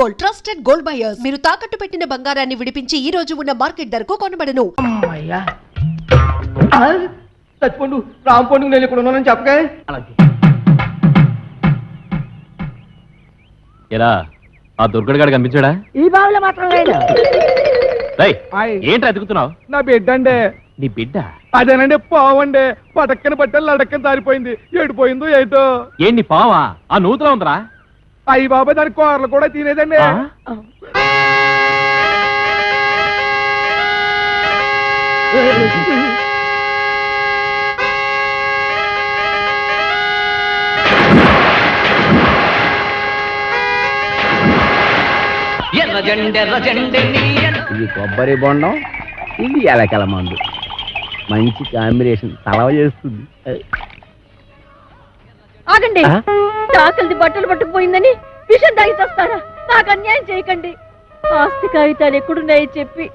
Gold, trusted gold buyers. మీరు తాకట్టు పెట్టిన బంగారాన్ని విడిపించి ఈ రోజు ఉన్న మార్కెట్ ధరకు కొనబడను. చచ్చిపోండు రాంపండు నేను ఇక్కడ ఉన్నానని చెప్పగా అలాగే. ఎలా ఆ దుర్గడిగాడు కనిపించాడా? ఈ బావిలో మాత్రం లేదు. ఏంటి అతుకుతున్నావు? నా బిడ్డ అండి. నీ బిడ్డ? అదేనండి పావండి. పటక్కన పట్టాలి లడక్కన దారిపోయింది. ఏడిపోయిందో ఏటో. ఏంటి పావా? ఆ నూతులో ఉందరా? అయ్యి బాబాయ్ దాని కూరలు కూడా తినేదండి. ఇది కొబ్బరి బొండం, ఇది ఎలకల మందు. మంచి కాంబినేషన్, తలవ చేస్తుంది. ఆగండి, చాకలిది బట్టలు పట్టుకుపోయిందని విషం తాగి చేస్తారా? నాకు అన్యాయం చేయకండి. ఆస్తి కాగితాలు ఎక్కడున్నాయి చెప్పి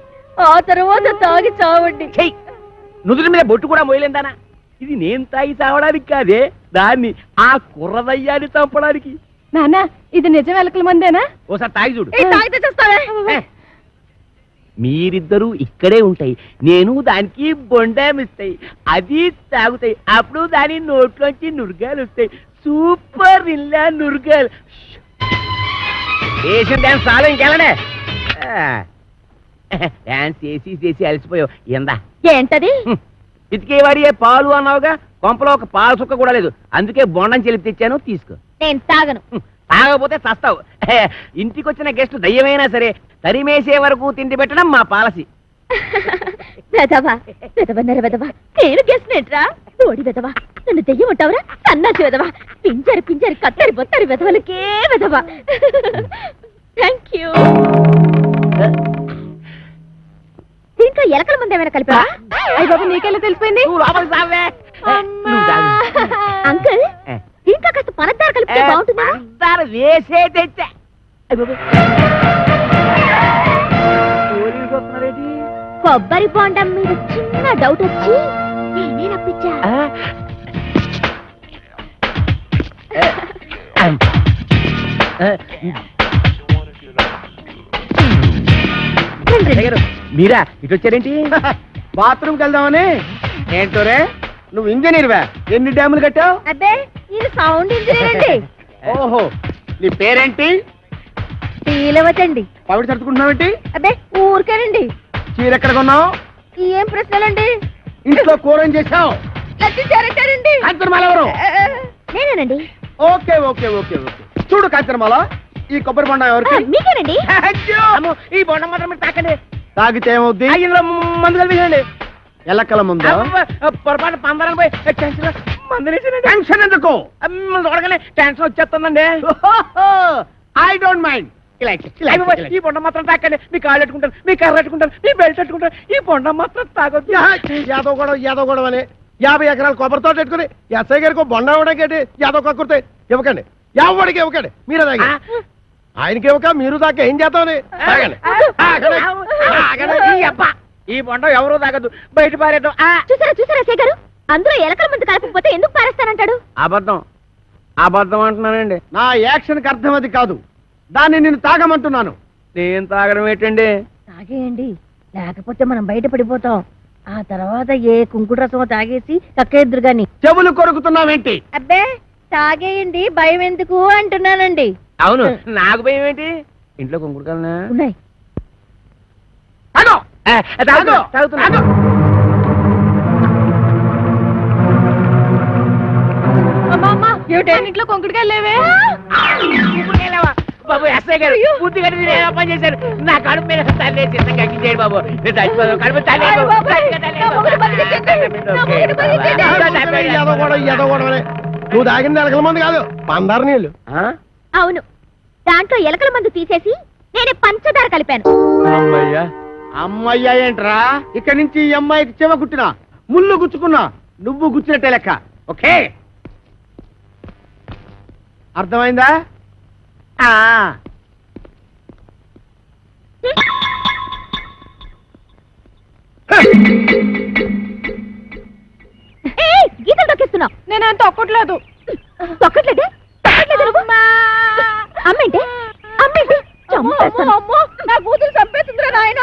ఆ తర్వాత తాగి చావండి. నుదుటి మీద బొట్టు కూడా మోయలేందానా? ఇది నేను తాగి చావడానికి కాదే, దాన్ని ఆ కుర్రదయ్యాన్ని చంపడానికి. నాన్న, ఇది నిజం ఎలకల మందేనా? ఓసారి తాగి చూడు. తాగితే చేస్తావే. మీరిద్దరూ ఇక్కడే ఉంటాయి, నేను దానికి బొండామిస్తాయి, అది తాగుతాయి. అప్పుడు దాని నోట్లోంచి నురగాలు వస్తాయి. సూపర్ ఇల్లా నురగాలు. వేసిన డాన్స్ చాలా ఇంకెళ్ళనే. డాన్స్ చేసి చేసి అలసిపోయావు. ఎందా ఏంటది? ఇతికేవాడి పాలు అన్నావుగా, కొంపలో ఒక పాల సుక్క కూడా లేదు. అందుకే బొండం చెలిపి తెచ్చాను, తీసుకో. నేను తాగను. తాగకపోతే చస్తావు. ఇంటికి వచ్చిన గెస్ట్ దయ్యమైనా సరే తరిమేసే వరకు తిండి పెట్టడం మా పాలసీ. నేను గెస్ట్ నేట్రా? ఓడి వెదవా, నన్ను దెయ్యం ఉంటావురా? సన్నాసి వెదవా, పింజరి పింజరి కత్తరి బొత్తరి వెదవలకే వెదవా. Thank you. దీంట్లో ఎలకల ముందు ఏమైనా కలిపా? అయ్య బాబు, నీకెలా తెలిసిపోయింది? అంకుల్, దీంట్లో కాస్త పనద్దారు కలిపితే బాగుంటుందా? వేసే తెచ్చా. కొబ్బరి బొండం మీద చిన్న డౌట్ వచ్చి నేనే రప్పించా. మీరా ఇటు వచ్చారేంటి? బాత్రూమ్కి వెళ్దామని. ఏంటో రే, నువ్వు ఇంజనీర్వా? ఎన్ని డ్యాములు కట్టావు? అబ్బే, ఇది సౌండ్ ఇంజనీర్ అండి. ఓహో, నీ పేరేంటి? తీలవచ్చండి. పవిడి సర్దుకుంటున్నావేంటి? అబ్బే, ఊరికేనండి. చీర ఎక్కడ కొన్నావు? ఏం ప్రశ్నలండి? ఇంట్లో కూర ఏం చేసావు? లచ్చారంటారండి. కాంచనమాల ఎవరు? నేనేనండి. Okay okay okay okay. చూడు కాంచనమాల, ఈ కొబ్బరి బొండం ఎవరికి? మీకేనండి. ఈ బొండం మాత్రం మీరు తాకండి. తాగితే ఏమవుద్ది? ఇందులో మందు కలిపించండి. ఎల్లక్కల ముందు పొరపాటు పందరాన్ని పోయి టెన్షన్ మందులేసానండి. టెన్షన్ ఎందుకు? చూడగానే టెన్షన్ వచ్చేస్తుందండి. I don't mind. ఈ బొండం మాత్రం తాకండి. మీ కాళ్ళు పెట్టుకుంటాను, మీ కర్ర పెట్టుకుంటాను, మీ బెల్ట్ పెట్టుకుంటాను. ఈ బొండం మాత్రం తాగొద్దు. యాదవ్ గొడవ అని 50 ఎకరాల కొబ్బరితో పెట్టుకుని ఎస్ఐ గారికి బొండ ఇవ్వడానికి యాదవ్ కక్కుర్తే ఇవ్వకండి. ఎవరికి ఇవ్వకండి, మీరే తాగి. ఆయనకి ఇవ్వక మీరు దాకా ఏం చేద్దామని. ఈ బొండం ఎవరు తాగద్దు, బయట పారేద్దాం. చూసారా చూసారా శేఖర్ గారు, అందరూ ఎలకల ముందు కలపకపోతే ఎందుకు పారేస్తానంటాడు? అబద్ధం అబద్ధం అంటున్నానండి. నా యాక్షన్కి అర్థం అది కాదు, దాన్ని నేను తాగమంటున్నాను. నేను తాగడం ఏంటండి? తాగేయండి, లేకపోతే మనం బయట పడిపోతాం. ఆ తర్వాత ఏ కుంకుడు రసమో తాగేసి కక్కేద్దరు గాని. చెవులు కొరుకుతున్నావేంటి? అబ్బే, తాగేయండి, భయం ఎందుకు అంటున్నానండి. అవును, నాకు భయం ఏంటి? ఇంట్లో కుంకుడుకాలనా ఉన్నాయి. ఇంట్లో కొంకుడుకాయలు లేవే? బాబు ఎస్ఐ గారు బుద్ధి కట్టి పని చేశారు. నా కడుపు మీద తల్లి చిన్నగా ఎక్కించేయండి బాబు. కడుపు నువ్వు తాగింది ఎలకల మందు కాదు, పందారు నీళ్ళు. అవును, దాంట్లో ఎలకల మందు తీసేసి నేనే పంచదార కలిపాను. అమ్మయ్యా అమ్మయ్యా ఏంట్రా? ఇక్కడి నుంచి ఈ అమ్మాయికి చెవ కుట్టినా ముళ్ళు గుచ్చుకున్నా నువ్వు గుచ్చినట్టే లెక్క. ఓకే, అర్థమైందా? గీతలు తొక్కిస్తున్నావు. నేను తొక్కట్లేదు. తొక్కట్లేదే? అమ్మేంటి అమ్మేంటి అమ్మో, నా కూతురు చంపేస్తుందిరా నాయన.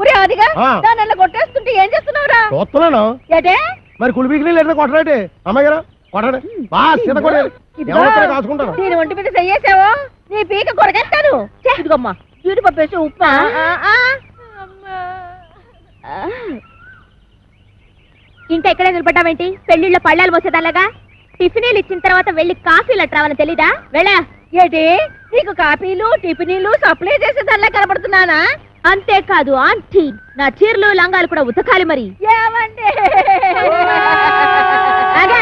ఒరే అదిగా ఆ. దాన్ని కొట్టేస్తుంటే ఏం చేస్తున్నావురా? చూస్తున్నాను ఏటే మరి కులిబీకి లేదా కొట్టరాటి అమ్మాయి గారు కొట్టండి బా సీత కొట్టేది ఎవరైతే కాసుకుంటారు నేను ఒంటి మీద చెయ్యేసావో నీ పీక కొరకేస్తాను. ఇదిగమ్మా జీడిపప్పు వేసి ఉప్మా. ఇంకా ఎక్కడే నిలబడ్డావేంటి? పెళ్లిళ్ళ పళ్ళాలు పోసేదాలాగా టిఫినీలు ఇచ్చిన తర్వాత వెళ్ళి కాఫీలు అట్రావని తెలీదా? వెళ్ళా. ఏంటి నీకు కాఫీలు టిఫినీలు సప్లై చేసేదానిలా కనబడుతున్నానా? అంతేకాదు ఆంటీ, నా చీరలు లంగాలు కూడా ఉతకాలి మరి. ఏంటే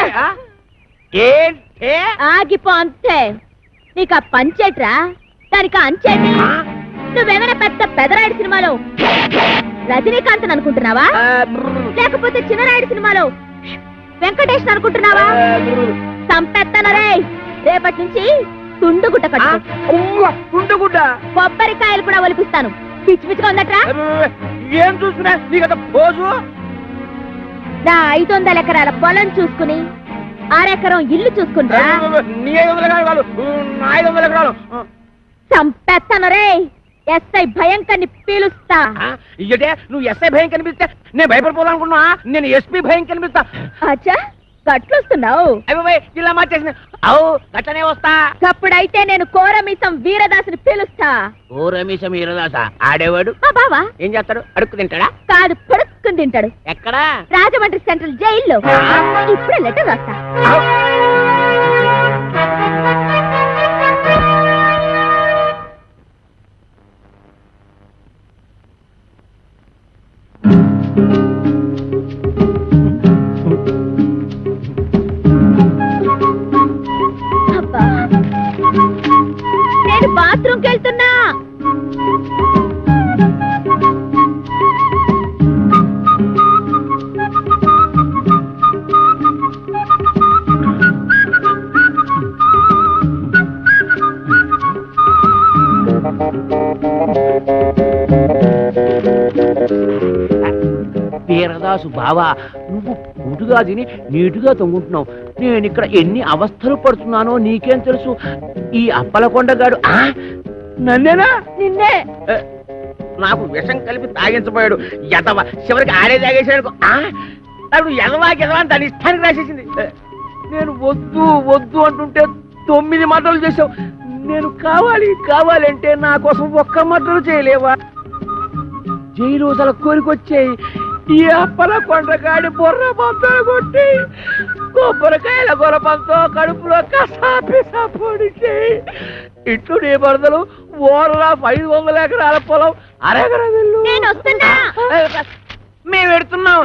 ఆగిపో అంతే. నీకు ఆ పంచేట్రా, దానికి ఆ అంచేటి. నువ్వేమైనా పెద్ద పెదరాయుడు సినిమాలో రజనీకాంత్ అనుకుంటున్నావా? లేకపోతే చిన్నరాయుడు సినిమాలో వెంకటేష్ అనుకుంటున్నావా? సంపెత్తనరే. రేపటి నుంచి తుండుగుడ్డ కట్టు. తుండుగుడ్డ కొబ్బరికాయలు కూడా ఒలిపిస్తాను. పిచ్చి పిచ్చిగా ఉందట్రా. ఏం చూసుకున్నా నీకంత పోజు. నా 500 ఎకరాల పొలం చూసుకుని 6 ఎకరం ఇల్లు చూసుకుంటా. నీ 500 ఎకరాలు నా 500 ఎకరాలు. సంపెత్తనరే. ఎస్ఐ భయంకర్ని పీలుస్తా. ఇయ్యటే నువ్వు ఎస్ఐ భయం కనిపిస్తే నేను భయపడిపోవాలనుకున్నా. నేను ఎస్పీ భయం కనిపిస్తా. అచ్చా గట్లొస్తున్నావు. అయ్యో ఇలా మార్చేసిన అవు గట్లనే వస్తా. అప్పుడైతే నేను కోరమీసం వీరదాసుని పిలుస్తా. ఓ రమేశ వీరదాస ఆడేవాడు మా బావా ఏం చేస్తాడు? అడుక్కు తింటాడా? కాదు పడుక్కుని తింటాడు. ఎక్కడా? రాజమండ్రి సెంట్రల్ జైల్లో. ఇప్పుడే లెటర్ రాస్తా. అబ్బా, నేను బాత్రూమ్కి వెళ్తున్నా. వీరదాసు బావా, నువ్వు గుడ్డుగా తిని నీటుగా తొంగుంటున్నావు. నేను ఇక్కడ ఎన్ని అవస్థలు పడుతున్నానో నీకేం తెలుసు? ఈ అప్పలకొండగాడు నన్నేనా? నిన్నే. నాకు విషం కలిపి తాగించబోయాడు. ఎదవ చివరికి ఆడే తాగేసాడు. అప్పుడు ఎదవాకి ఎదవా అని దాని ఇష్టానికి రాసేసింది. నేను వద్దు వద్దు అంటుంటే 9 మటలు చేసావు. నేను కావాలి కావాలంటే నా కోసం ఒక్క మటలు చేయలేవా? జైలు రోజుల కోరికొచ్చాయి. ఈ అప్పలకొండగాడి బొర్ర పంతలు కొట్టి కొబ్బరికాయల గొరపంతో కడుపులో కసాపిసా పొడిచి ఇట్లు నీ బరదలు ఓరలా 500 ఎకరాల పొలం అరెకరం ఇల్లు. నేను వస్తున్నా. మేము పెడుతున్నాం.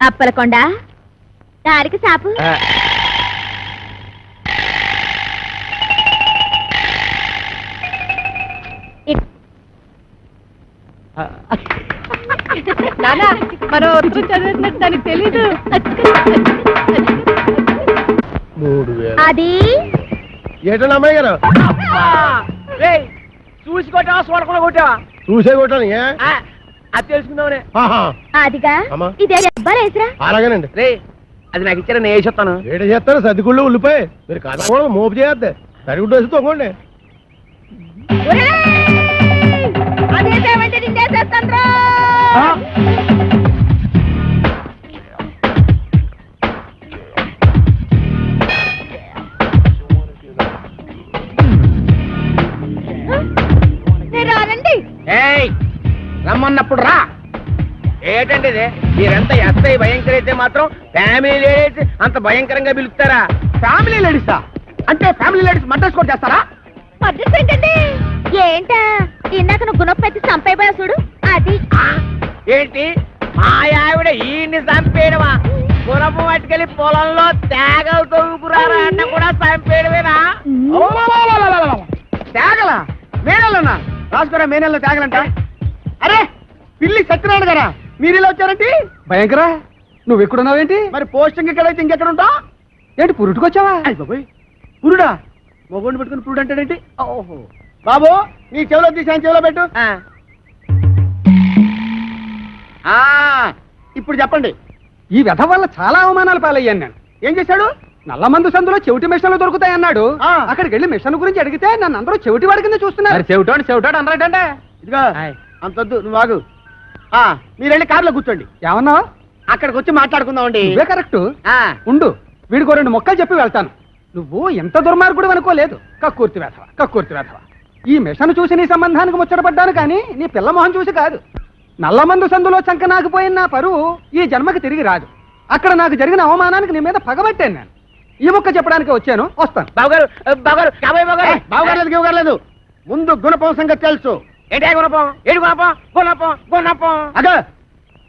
అప్పలకొండ దారికి సాపు. నానా మనం ఉత్తరం చదివినట్టు దానికి తెలీదు. అది ఏంటండి అమ్మాయి గారు చూసి కొట్టావా చూడకుండా కొట్టావా? చూసే కొట్టాను ఏ అది తెలుసుకుందామనే. ఆహా. అదిగా అమ్మా. ఇదే అబ్బాయిరా. అలాగేనండి రే అది నాకు ఇచ్చారా నేను వేసేస్తాను. ఏడ చేస్తారు సర్దిగుళ్ళు ఉల్లిపోయి మీరు కదకూడదు మోపు చేయద్దు సరిగుడ్డు వేసి తొంగండి. అదేమంటే నిన్నేసేస్తాను. రానండి. ఏయ్ రమ్మన్నప్పుడు రా. ఏంటండి ఇది? మీరెంత ఎస్ఐ భయంకర అయితే మాత్రం ఫ్యామిలీ లేడీస్ అంత భయంకరంగా పిలుస్తారా? ఫ్యామిలీ లేడీసా? అంటే ఫ్యామిలీ లేడీస్ మర్డర్స్ కూడా చేస్తారా? అడ్రస్ ఏంటండి? ఏంటా ఇందాక నువ్వు గుణపెట్టి చంపైపోయా చూడు అది. ఏంటి మా ఆవిడ ఈయన్ని చంపేయడమా? గుణపు పట్టుకెళ్ళి పొలంలో తేగలు తొలుకురారా అన్న కూడా చంపేయడమేనా? తేగలా? మేనల్లోనా? రాసుకోరా మేనల్లో తేగలంట. అరే పిల్లి సత్యనారాయణ గారా, మీరు ఇలా వచ్చారంటే? భయంకరా నువ్వు ఎక్కడున్నావేంటి? మరి పోస్టింగ్ ఎక్కడైతే ఇంకెక్కడ ఉంటా? ఏంటి పురుటుకొచ్చావా? పురుడా? మొగోడిని పెట్టుకుని ప్రూడ్ అంటాడేంటి? ఓహో బాబు నీ చెవిలో తీసి ఆయన చెవిలో పెట్టు. ఇప్పుడు చెప్పండి. ఈ వ్యధ వల్ల చాలా అవమానాలు పాలయ్యాను నేను. ఏం చేశాడు? నల్ల మందు సందులో చెవిటి మిషన్లు దొరుకుతాయన్నాడు. అక్కడికి వెళ్ళి మిషన్ గురించి అడిగితే నన్ను అందరూ చెవిటి వాడి కింద చూస్తున్నారు. చెవిటోడు అన్నాడంటే ఇదిగో అంతొద్దు, నువ్వు ఆగు. మీరు వెళ్ళి కారులో కూర్చోండి. ఏమన్నా? అక్కడికి వచ్చి మాట్లాడుకుందామండి. నువ్వే కరెక్ట్. ఉండు, వీడికో 2 మొక్కలు చెప్పి వెళ్తాను. నువ్వు ఎంత దుర్మార్గుడు అనుకోలేదు. కక్కుర్తి వేధవ. ఈ మిషన్ చూసి నీ సంబంధానికి ముచ్చటపడ్డాను కానీ నీ పిల్ల మొహం చూసి కాదు. నల్లమందు సందులో చంక నాకుపోయిన నా పరువు ఈ జన్మకి తిరిగి రాదు. అక్కడ నాకు జరిగిన అవమానానికి నీ మీద పగబట్టాను నేను. ఈ మొక్క చెప్పడానికి వచ్చాను, వస్తాను. బావగారు కాబోయే బావగారు బావగారు ముందు గుణపం సంగతి తెలుసు. ఏంటి గుణపం? ఏడు గుణపం. అదే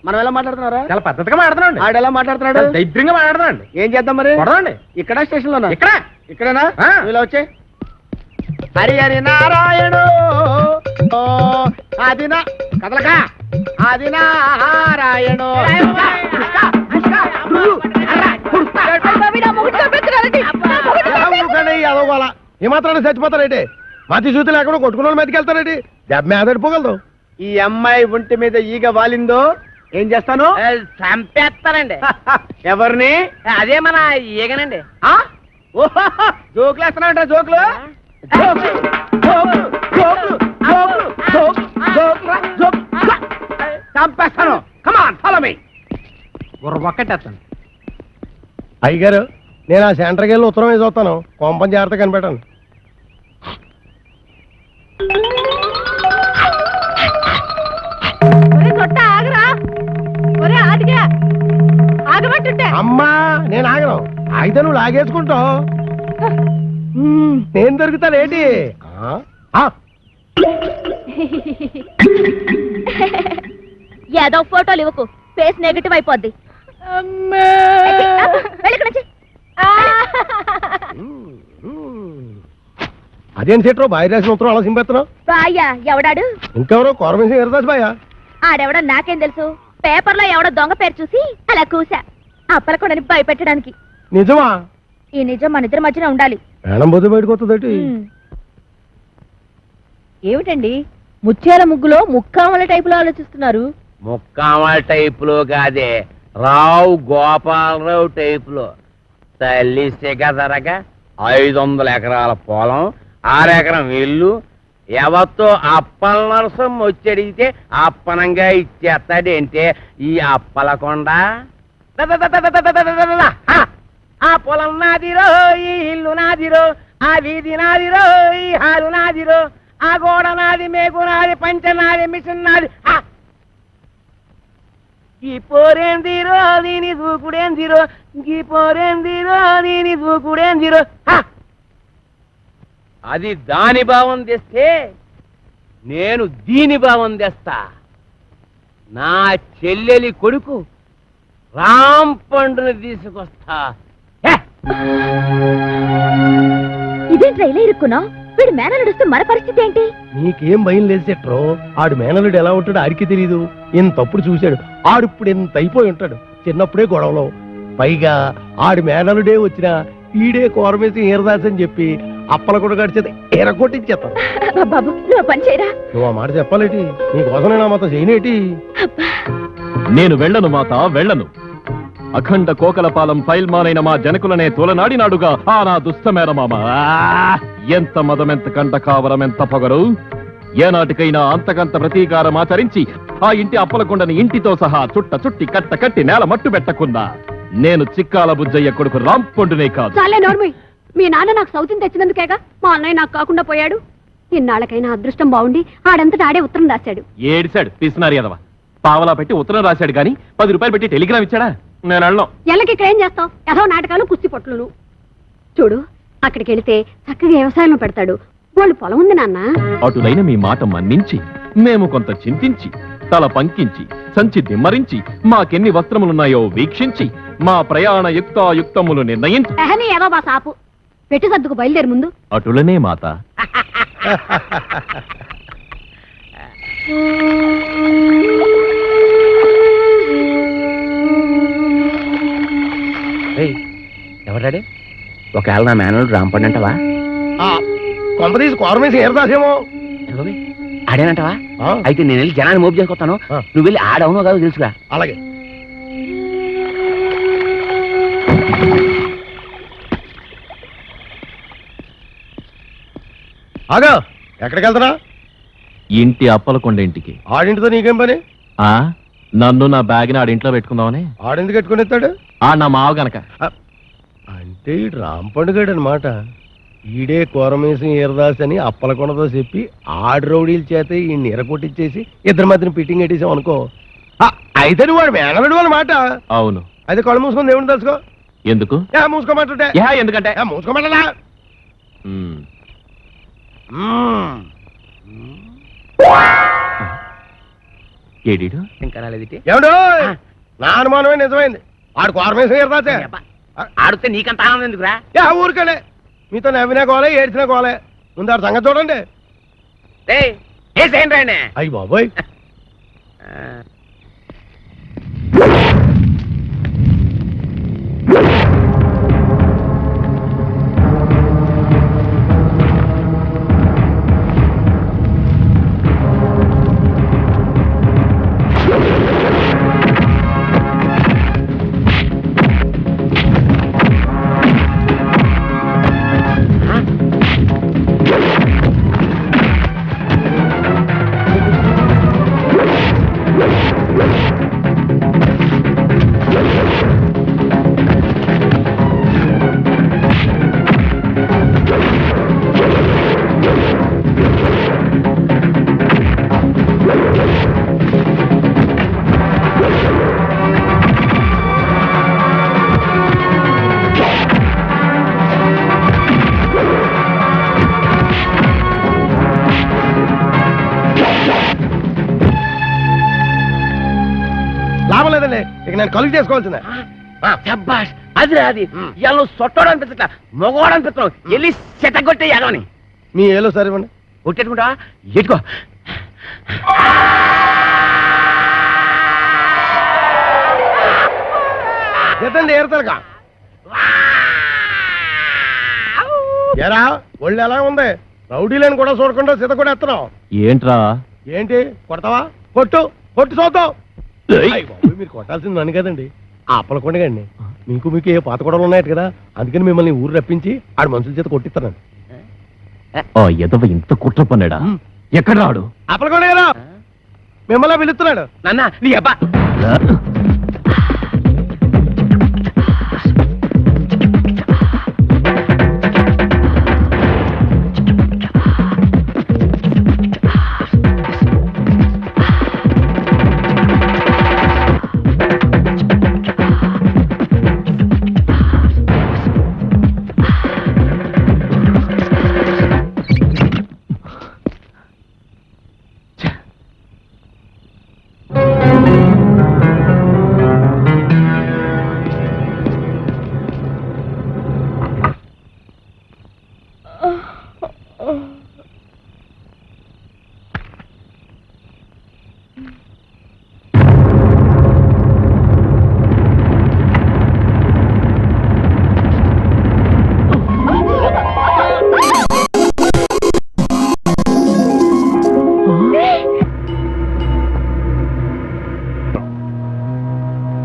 మనం ఎలా మాట్లాడుతున్నారా? చాలా పద్ధతిగా మాట్లాడుతున్నాండి. ఆడు ఎలా మాట్లాడుతున్నాడు? దైద్యంగా మాట్లాడుతున్నాండి. ఏం చేద్దాం మరి? కొడదండి. ఇక్కడ స్టేషన్ లోనా? ఇక్కడేనా? ఆ. ఇలా వచ్చే హరి హరి నారాయణ ఆదినా కదలక ఆది నారాయణ ఏమాత్రాన్ని చచ్చిపోతారేంటి? మతి చూతి లేకుండా కొట్టుకున్న వాళ్ళు మీదకి వెళ్తారేంటి? దెబ్బ మీద పడిపోగలదు. ఈ అమ్మాయి ఒంటి మీద ఈగ వాలిందో ఏం చేస్తాను? చంపేస్తానండి. ఎవరిని? అదే మన ఈగనండి. జోకులు వేస్తున్నావు? జోకులు చంపేస్తాను. Come on follow me. ఒక్కటేస్తాను. అయ్యగారు నేను ఆ సెంటర్కి వెళ్ళి ఉత్తరం వేసి వస్తాను. కొంపం జాగ్రత్త కనిపెట్టాను. అమ్మా నేను ఆగను. అయితే నువ్వు లాగేసుకుంటావు. నేను దొరుకుతానేంటి? ఏదో ఫోటోలు ఇవ్వకు, ఫేస్ నెగటివ్ అయిపోద్ది. అదేం సెట్రో బాయ్ రాసిన ఉత్తరం అలా సింపేస్తున్నావు? బాయ్యా ఎవడాడు? ఇంకెవరో కోరమేసి ఎరదాస్ బాయా. ఆడెవడో నాకేం తెలుసు. పేపర్ లో ఎవడో దొంగ పేరు చూసి అలా కూసా. అప్పలకొండని భయపెట్టడానికి. నిజమా? ఈ నిజం మన ఇద్దరి మధ్యన ఉండాలి. ప్రాణం బొద్దు బయటకు వస్తుంది. ఏమిటండి ముత్యాల ముగ్గులో ముక్కామల టైపులో ఆలోచిస్తున్నారు? ముక్కామల టైపులో కాదే, రావు గోపాలరావు టైపులో. తల్లి సిగదరగా 500 ఎకరాల పొలం, 6 ఎకరం ఇల్లు. ఎవరితో అప్పల నరసం వచ్చి అడిగితే అప్పనంగా ఇచ్చేస్తాడంటే ఈ అప్పలకొండ. ఆ పొలం నాదిరో, ఈ ఇల్లు నాదిరో, ఆ వీధి నాదిరో, ఈ హాలు నాదిరో, ఆ గోడ నాది, మేకు నాది, పంచ నాది, మిషన్ నాది. ఈ పోరేందిరో దీని దూకుడేందిరో, ఈ పోరేందిరో దీని దూకుడేందిరో. అది దాని భావం తెస్తే నేను దీని భావం తెస్తా. నా చెల్లెలి కొడుకు రామ్ పండుని తీసుకొస్తా. ఇదే ట్రైలే ఇరుక్కున్నా. వీడు మేన నడుస్తూ మన పరిస్థితి ఏంటి? నీకేం భయం లేదు సెట్రో. ఆడు మేనలుడు ఎలా ఉంటాడు ఆడికి తెలీదు. ఇంతప్పుడు చూశాడు. ఆడిప్పుడు ఎంత అయిపోయి ఉంటాడు. చిన్నప్పుడే గొడవలో. పైగా ఆడి మేనలుడే వచ్చినా ఈడే కోరమేసి ఈరదాస్ అని చెప్పి అప్పల కూడా గడిచేది ఎరగొట్టించేస్తాను. బాబు నువ్వు పని చేయరా. నువ్వు ఆ మాట చెప్పాలేటి? నీకోసం నేను ఆ మాత చేయనేటి? నేను వెళ్ళను మాత, వెళ్ళను. అఖండ కోకలపాలెం పైల్మానైన మా జనకులనే తోలనాడినాడుగా ఆ నా దుష్టమేరమామ. ఎంత మదమెంత కంట కావరమెంత పొగరు. ఏనాటికైనా అంతకంత ప్రతీకారం ఆచరించి ఆ ఇంటి అప్పలకొండని ఇంటితో సహా చుట్టి కట్ట కట్టి నేల మట్టు పెట్టకున్నా నేను చిక్కాల బుజ్జయ్య కొడుకు రాంపొండునే కాదు. చాలే నోర్మి. మీ నాన్న నాకు సౌతిని తెచ్చినందుకేగా మా అన్నయ్య నాకు కాకుండా పోయాడు. ఇన్నాళ్ళకైనా అదృష్టం బాగుండి ఆడంతటా ఆడే ఉత్తరం రాశాడు. ఏడిశాడు పిసినారి ఎదవ. పావలా పెట్టి ఉత్తరం రాశాడు గాని 10 రూపాయలు పెట్టి టెలిగ్రామ్ ఇచ్చాడా? నేను వెళ్ళను. ఎల్లకి ఇక్కడ ఏం చేస్తావు? ఏదో నాటకాలు కుస్తీ పొట్లును. చూడు అక్కడికి వెళితే చక్కగా వ్యవసాయంలో పెడతాడు. వాళ్ళు పొలం ఉంది నాన్న. అటులైన మీ మాట మన్నించి మేము కొంత చింతించి తల పంకించి సంచి దిమ్మరించి మాకెన్ని వస్త్రములున్నాయో వీక్షించి మా ప్రయాణ యుక్తాయుక్తములు నిర్ణయించి ఎహని ఏదో మా సాపు పెట్టి సర్దుకు బయలుదేరు ముందు. అటులనే మాత. ఎవడాడే? ఒకవేళ నా మేనలు రాంపండి అంటవా? కొంపదీసి కోరమేసి ఏరదాసేమో. ఆడేనంటావా? ఆ, అయితే నేను వెళ్ళి జనాన్ని మోపు చేసుకొస్తాను, ఆ. నువ్వు వెళ్ళి ఆడవునో కాదు తెలుసుగా. అలాగే. ఆగా, ఎక్కడికి వెళ్తారా? ఇంటి అప్పలకొండ ఇంటికి. ఆడింటితో నీకేం పని? ఆ నన్ను నా బ్యాగ్ని ఆడింట్లో పెట్టుకుందామని. ఆడింటికి ఎట్టుకుని ఎత్తాడు? నా మావ గనక. అంటే ఈ రాంపండుగాడు అనమాట. ఈడే కోరమేసం ఈరదాస్ అని అప్పలకొండతో చెప్పి ఆడు రౌడీల చేత ఈ నీర కొట్టించేసి ఇద్దరి మధ్యన ఫిట్టింగ్ పెట్టేసాం అనుకో. అయితే నువ్వు వాడు మేనలుడు అనమాట. అవును. అయితే కళ్ళు మూసుకొని దేవుడిని తెలుసుకో. ఎందుకు? మూసుకోమంటుంటే ఎందుకంటే మూసుకోమంటలా. ఏడీడు ఇంకా రాలేదు. ఏమిడు నా అనుమానమే నిజమైంది. ఆడు కోరమేసం ఈరదాసే. ఆడితే నీకంత ఆనందం ఎందుకురా? ఊరికలే మీతో నవ్వినా కోలే ఏడ్చినా కోలే. ముందు ఆడు సంగతి చూడండి. ఏసేయండి రాయనే. అయ్యి బాబోయ్. లాభం లేదండి, ఇక నేను కలుగు చేసుకోవాల్సిందే. శబ్బాష్, అది రాది. ఇవాళ నువ్వు సొట్టోడు అనిపించట్లా, మగవాడు అనిపిస్తున్నావు. వెళ్ళి చెట్టగొట్టే ఎదవని. మీ ఏలో సరే ఇవ్వండి. కొట్టేట్టుకుంటా ఎట్టుకో. ఎత్తండి ఏరుతలకా. ఎరా ఒళ్ళు ఎలా ఉంది? రౌడీలను కూడా చూడకుండా సిత కూడా ఎత్తనావు ఏంట్రా? ఏంటి కొడతావా? కొట్టు కొట్టు చూద్దాం. అయ్ బాబోయ్, మీరు కొట్టాల్సింది నన్ను కదండి, ఆ అప్పలకొండగాడిని. మీకు ఏ పాత గొడవలు ఉన్నాయి కదా, అందుకని మిమ్మల్ని ఊరు రప్పించి ఆడు మనుషుల చేత కొట్టిస్తాను. ఎదవ ఇంత కుట్ర పన్నాడా? ఎక్కడ రాడు? అప్పలకొండ గారు మిమ్మల్ని పిలుస్తున్నాడు. నాన్న నీ అబ్బా.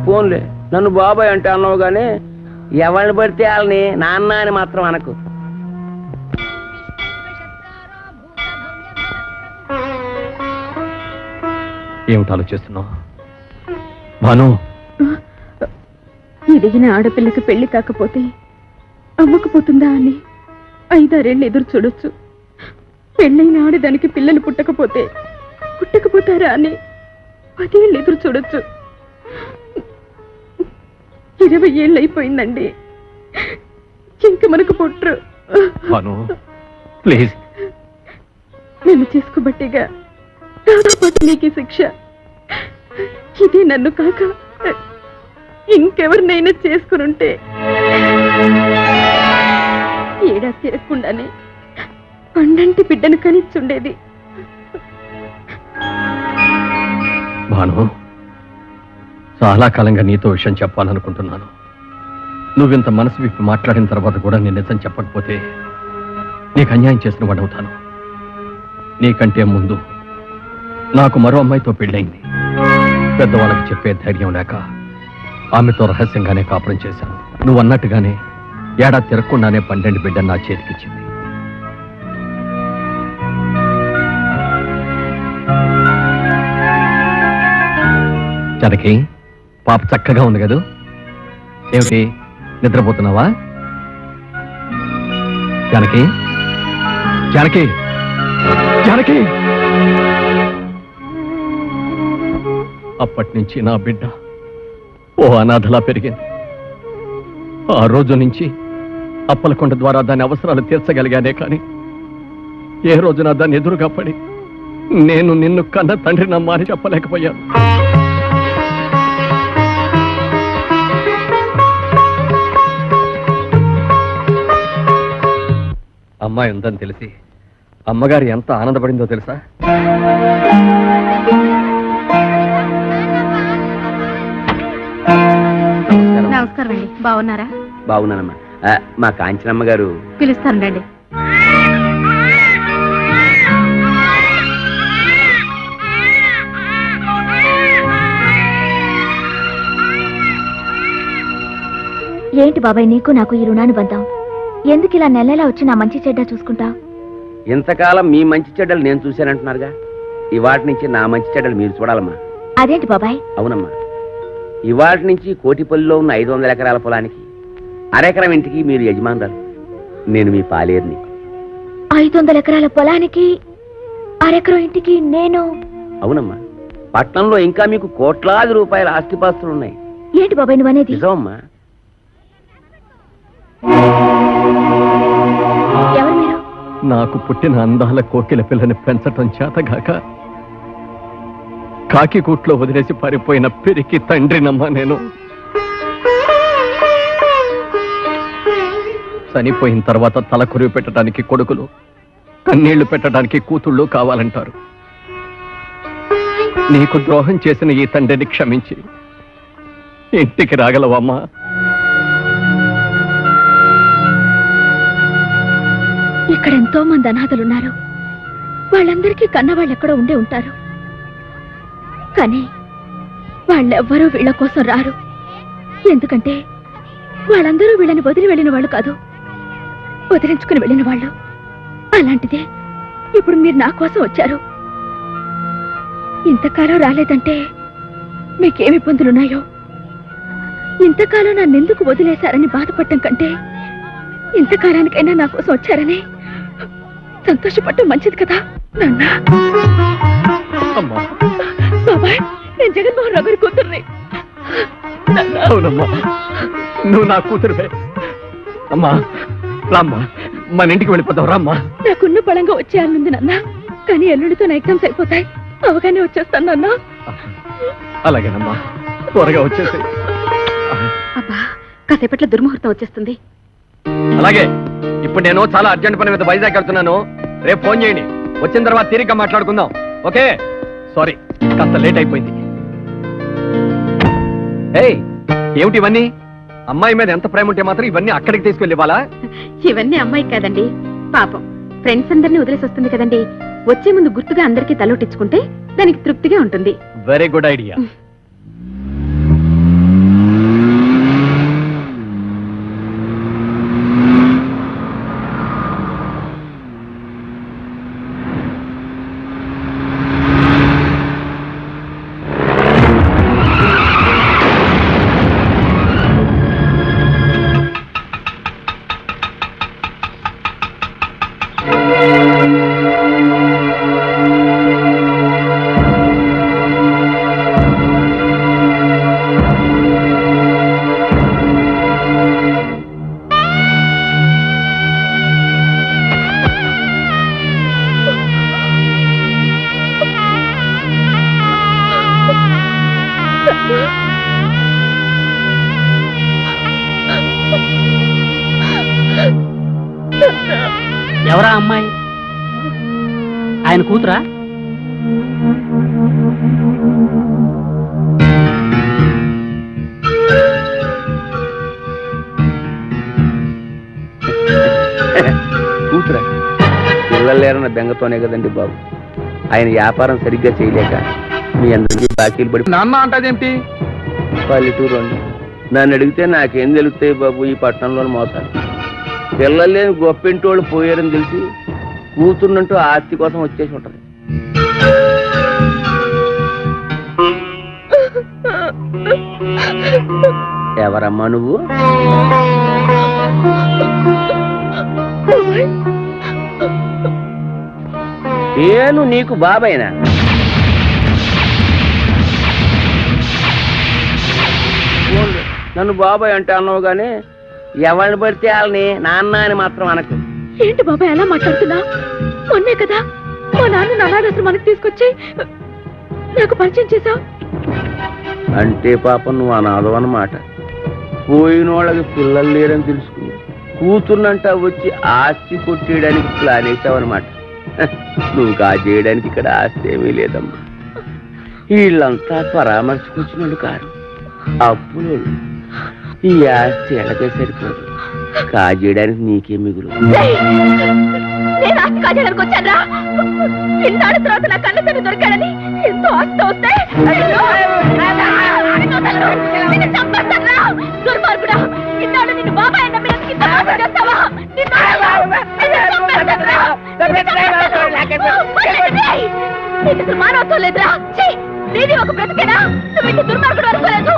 ఫోన్లే, నన్ను బాబాయ్ అంటే అన్నావు గానీ ఎవరిని పడితే వాళ్ళని నాన్న అని మాత్రం అనకు. ఏమిటి ఆలోచిస్తున్నావు భాను? ఎదిగిన ఆడపిల్లకి పెళ్లి కాకపోతే అవ్వకపోతుందా అని 5-6 ఎదురు చూడొచ్చు. పెళ్ళైన ఆడదానికి పిల్లలు పుట్టకపోతారా అని 10 ఏళ్ళు ఎదురు చూడొచ్చు. 20 ఏళ్ళు అయిపోయిందండి, ఇంక మనకు పుట్టరు. భాను ప్లీజ్. నన్ను చేసుకోబట్టిగా నాతో పాటు నీకు శిక్ష. ఇది నన్ను కాక ఇంకెవరినైనా చేసుకునుంటే ఏడా తిరగకుండానే పండంటి బిడ్డను కనిచ్చుండేది. భాను, చాలా కాలంగా నీతో విషయం చెప్పాలనుకుంటున్నాను. నువ్వింత మనసు విప్పి మాట్లాడిన తర్వాత కూడా నేను నిజం చెప్పకపోతే నీకు అన్యాయం చేసిన వాడవుతాను. నీకంటే ముందు నాకు మరో అమ్మాయితో పెళ్ళయింది. పెద్దవాళ్ళకి చెప్పే ధైర్యం లేక ఆమెతో రహస్యంగానే కాపురం చేశాను. నువ్వు అన్నట్టుగానే ఏడాది తిరగకుండానే 12 బిడ్డ నా చేతికిచ్చింది. జనకి, పాప చక్కగా ఉంది కదూ? ఏమిటి, నిద్రపోతున్నావా? జానకి, జానకి, జానకి! అప్పటి నుంచి నా బిడ్డ ఓ అనాథలా పెరిగింది. ఆ రోజు నుంచి అప్పలకొండ ద్వారా దాని అవసరాలు తీర్చగలిగానే కానీ ఏ రోజున దాన్ని ఎదురుగా పడి నేను నిన్ను కన్న తండ్రినమ్మా అని చెప్పలేకపోయాను. అమ్మాయి ఉందని తెలిసి అమ్మగారు ఎంత ఆనందపడిందో తెలుసా? నమస్కారం అండి, బాగున్నారా? బాగున్నానమ్మా. మా కాంచనమ్మ గారు పిలుస్తాను రండి. ఏంటి బాబాయ్ నీకు నాకు ఈ రుణాన్ని బంధం? ఎందుకు ఇలా నెలలా వచ్చి నా మంచి చెడ్డ చూసుకుంటా? ఇంతకాలం మీ మంచి చెడ్డలు నేను చూశానంటున్నారుగా, ఇవాటి నుంచి నా మంచి చెడ్డలు మీరు చూడాలమ్మా. అదేంటి బాబాయ్? అవునమ్మా, ఇవాటి నుంచి కోటిపల్లిలో ఉన్న 500 ఎకరాల పొలానికి అరెకరం ఇంటికి మీరు యజమానురాలు, నేను మీ పాలేరుని. 500 ఎకరాల పొలానికి అరెకరం ఇంటికి నేను? అవునమ్మా, పట్నంలో ఇంకా మీకు కోట్లాది రూపాయల ఆస్తిపాస్తులు ఉన్నాయి. ఏంటి బాబాయ్ నువ్వు అనేది? నిజమమ్మా. ఎవరు మీరు? నాకు పుట్టిన అందాల కోకిల పిల్లని పెంచటం చేతగాక కాకి కూట్లో వదిలేసి పారిపోయిన పిరికి తండ్రినమ్మా నేను. చనిపోయిన తర్వాత తల కురివి పెట్టడానికి కొడుకులు, కన్నీళ్లు పెట్టడానికి కూతుళ్ళు కావాలంటారు. నీకు ద్రోహం చేసిన ఈ తండ్రిని క్షమించి ఇంటికి రాగలవమ్మా? ఇక్కడ ఎంతో మంది అనాథలున్నారు. వాళ్ళందరికీ కన్నవాళ్ళు ఎక్కడో ఉండే ఉంటారు. కానీ వాళ్ళెవ్వరూ వీళ్ళ కోసం రారు. ఎందుకంటే వాళ్ళందరూ వీళ్ళని వదిలి వెళ్ళిన వాళ్ళు కాదు, వదిలించుకుని వెళ్ళిన వాళ్ళు. అలాంటిదే ఇప్పుడు మీరు నా కోసం వచ్చారు. ఇంతకాలం రాలేదంటే మీకేమి ఇబ్బందులున్నాయో. ఇంతకాలం నన్నెందుకు వదిలేశారని బాధపడటం కంటే ఇంతకాలానికైనా నా కోసం వచ్చారని సంతోషపడటం మంచిది కదా నాన్న. బాబాయ్, నేను జగన్మోహన్ రావు గారి కూతుర్ని. అవునమ్మా, నువ్వు నా కూతురువే. అమ్మా రామ్మా, మన ఇంటికి వెళ్ళిపోతావు. రామ్మా. నాకున్న బలంగా వచ్చేయాలనుంది నాన్న, కానీ ఎల్లుండితో నా ఎగ్జామ్స్ అయిపోతాయి. అవగానే వచ్చేస్తాను నాన్న. అలాగేనమ్మా, త్వరగా వచ్చేసి. అబ్బా, కాసేపట్లో దుర్ముహూర్తం వచ్చేస్తుంది. అలాగే, ఇప్పుడు నేను చాలా అర్జెంట్ పని మీద వైజాగ్ వెళ్తున్నాను. రేపు ఫోన్ చేయండి. వచ్చిన తర్వాత తీరిగ్గా మాట్లాడుకుందాం. ఓకే? సారీ, కాస్త లేట్ అయిపోయింది. ఏయ్, ఏమిటి ఇవన్నీ? అమ్మాయి మీద ఎంత ప్రేమ ఉంటే మాత్రం ఇవన్నీ అక్కడికి తీసుకెళ్ళి ఇవ్వాలా? ఇవన్నీ అమ్మాయి కాదండి, పాపం ఫ్రెండ్స్ అందరినీ వదిలేసి వస్తుంది కదండి. వచ్చే ముందు గుర్తుగా అందరికీ తలోటించుకుంటే దానికి తృప్తిగా ఉంటుంది. Very good idea. ఎవరా అమ్మాయి? ఆయన కూతురా? కూతురా? పిల్లలు లేరన్న బెంగతోనే కదండి బాబు ఆయన వ్యాపారం సరిగ్గా చేయలేక మీ అందరికీ బాకీలు పడి నాన్న అంటాదేంటి? పల్లెటూరు అండి. నన్ను అడిగితే నాకేం తెలుస్తాయి బాబు ఈ పట్టణంలోని మోసాలు. పిల్లలు లేని గొప్పింటి వాళ్ళు పోయారని తెలిసి కూతుర్నంటూ ఆస్తి కోసం వచ్చేసి ఉంటది. ఎవరమ్మా నువ్వు? నేను నీకు బాబాయినా? నన్ను బాబాయ్ అంటే అన్నావు గానీ ఎవరిని పడితే వాళ్ళని నాన్న అని మాత్రం అనకు. ఏంటి బాబాయ్ ఎలా మాట్లాడుతున్నా? మొన్నే కదా మా నాన్న అనాథాశ్రమం మనకు తీసుకొచ్చి నాకు పరిచయం చేశావు. అంటే పాపం నువ్వు అనాథం అన్నమాట. పోయిన వాళ్ళకి పిల్లలు లేరని తెలుసుకుని కూతుర్నంట వచ్చి ఆస్తి కొట్టేయడానికి ప్లాన్ వేసావన్నమాట. నువ్వు కాజేయడానికి ఇక్కడ ఆస్తి ఏమీ లేదమ్మా. వీళ్ళంతా పరామర్శకొచ్చిన వాళ్ళు కారు, అప్పులు. ఈ ఆస్తి ఎలాగే సరిపోదు, కాజేయడానికి నీకే మిగులు. నేను ఆస్తి కాజేయడానికి వచ్చాను. ఇన్నాడు తర్వాత నా కళ్ళ తల్లి దొరికాడని ఎంతో ఆస్తి వస్తే దుర్మార్గుడా, ఇన్నాడు నిన్ను బాబాయ్ అన్న మీద చేస్తావా? మానవత్వం లేదురా. నీది ఒక బ్రతికేనా? నువ్వు ఇంటి దుర్మార్గుడు అనుకోలేదు.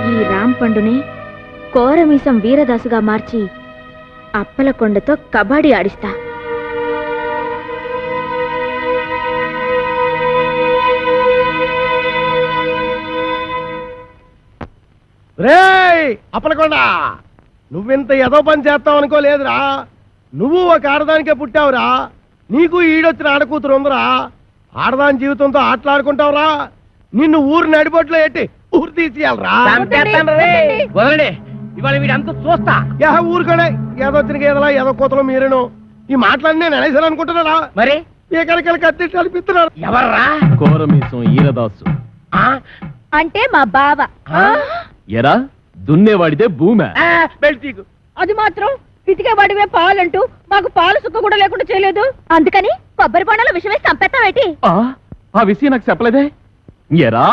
ఈ రాంపండుని కోరమీసం వీరదాసుగా మార్చి అప్పలకొండతో కబడ్డీ ఆడిస్తా. రేయ్ అప్పలకొండ, నువ్వింత ఏదో పని చేస్తావు అనుకోలేదురా. నువ్వు ఒక ఆడదానికే పుట్టావురా. నీకు ఈడొచ్చిన ఆడకూతురు ఉందిరా. ఆడదాని జీవితంతో ఆటలాడుకుంటావురా. నిన్ను ఊరు నడిబొట్లో ఎట్టి ఊరు తీసేయాలరా. వదలండి, ఇవాళ వీడంతా చూస్తా. ఊరుకోడే, ఏదొచ్చిన గేదలా ఏదో కూతలో మీరేను. ఈ మాటలన్నీ నేను అనేసాను అనుకుంటున్నారా? మరి ఏకరికలు కత్తి అనిపిస్తున్నారు. ఎవర్రా? కోరమీసం ఈరదాసు. అంటే మా బావ. ఎరా దున్నేవాడిదే భూమి. బెల్టీకు అది మాత్రం పితికేవాడివే పాలంటూ మాకు పాలు సుక్క కూడా లేకుండా చేయలేదు. అందుకని కొబ్బరి బొండలో విషమే చంపేస్తావేటి? ఆ విషయం నాకు చెప్పలేదే. ఎరా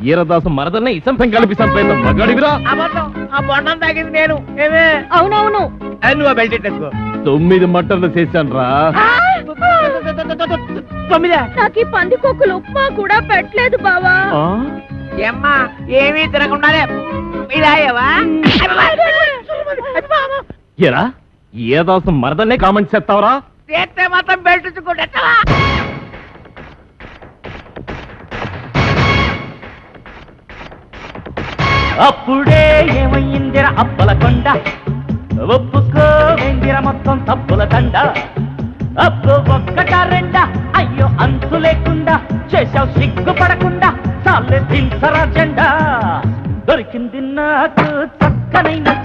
ఈరదాసు మరదల్ని ఇసంపం కలిపి చంపేంత మగాడివిరా. ఆ బొండం తాగింది నేను. ఏమే? అవునవును. నువ్వు బెల్ట్ ఎట్టేసుకో. 9 మట్టర్లు చేశాను రా. 9. నాకు ఈ పంది కొక్కులు ఉప్మా కూడా పెట్టలేదు బావా. ఏమ్మా ఏమీ తినకుండానే ఇదాయవా? ఎరా ఈరదాసు మరదల్నే కామెంట్ చేస్తావరా? చేస్తే మాత్రం బెల్ట్ చుక్కుంటా. అప్పుడే ఏమయ్యిందిర అప్పలకొండ, ఒప్పుకో వెందిర మొత్తం తప్పుల తండ. అప్పు ఒక్కట రెండా, అయ్యో అంతు లేకుండా చేశావు సిగ్గుపడకుండా. చాలే దించరా జెండా, దొరికింది నాకు చక్కనైన